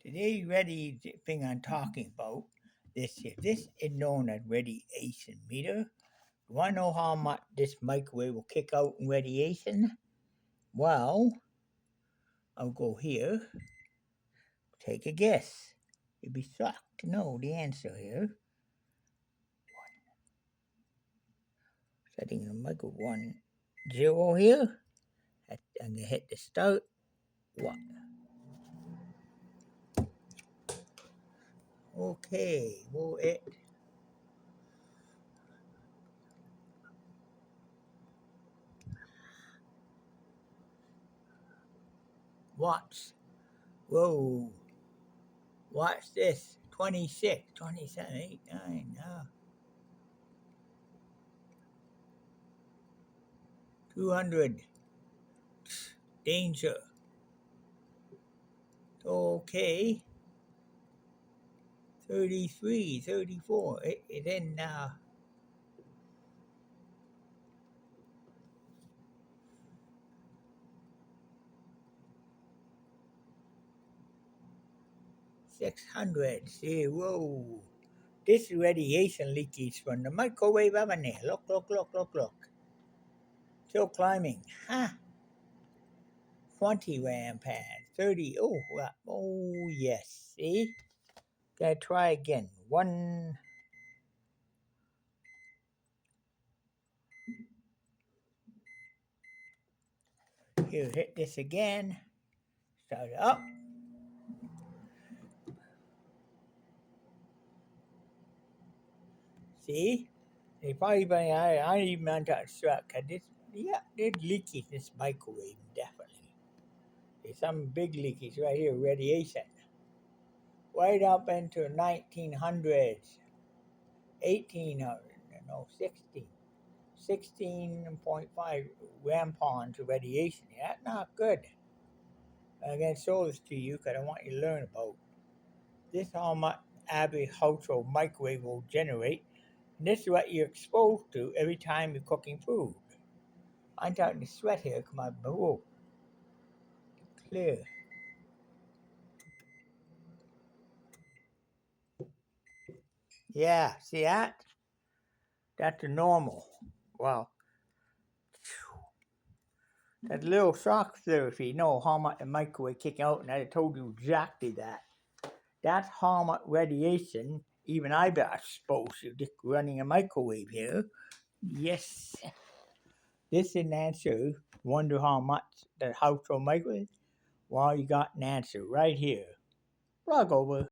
Today's thing I'm talking about, this here. This is known as radiation meter. You want to know how much this microwave will kick out in radiation? Well, I'll go here. Take a guess. You'd be shocked to know the answer here. Setting the microwave 1-0 here. I'm gonna hit the start. What? Okay, well it watch. Whoa. Watch this. 26, 27, 8, 9, 200. Danger. Okay. 33, 34. It in 600. See, whoa. This radiation leakage from the microwave oven there. Look, look, look, look, look. Still climbing. Huh? 20 rampant. 30. Oh, oh, yes. See? Gotta try again. One. Here, hit this again. Start it up. See? They probably I don't even want to struck. This, yeah, there's leakage in this microwave, definitely. There's some big leakage right here, radiation. Right up into 1900s, 1800, no, 16. 16.5 rampons of radiation. That's not good. I'm going to show this to you because I want you to learn about this how much average household microwave will generate. And this is what you're exposed to every time you're cooking food. I'm starting to sweat here. Come on, whoa. Clear. Yeah, see that? That's the normal. Well, that little shock therapy, you know how much the microwave kicking out, and I told you exactly that. That's how much radiation even I got exposed to just running a microwave here. Yes. This is an answer. Wonder how much the household microwave? Well, you got an answer right here. Plug over.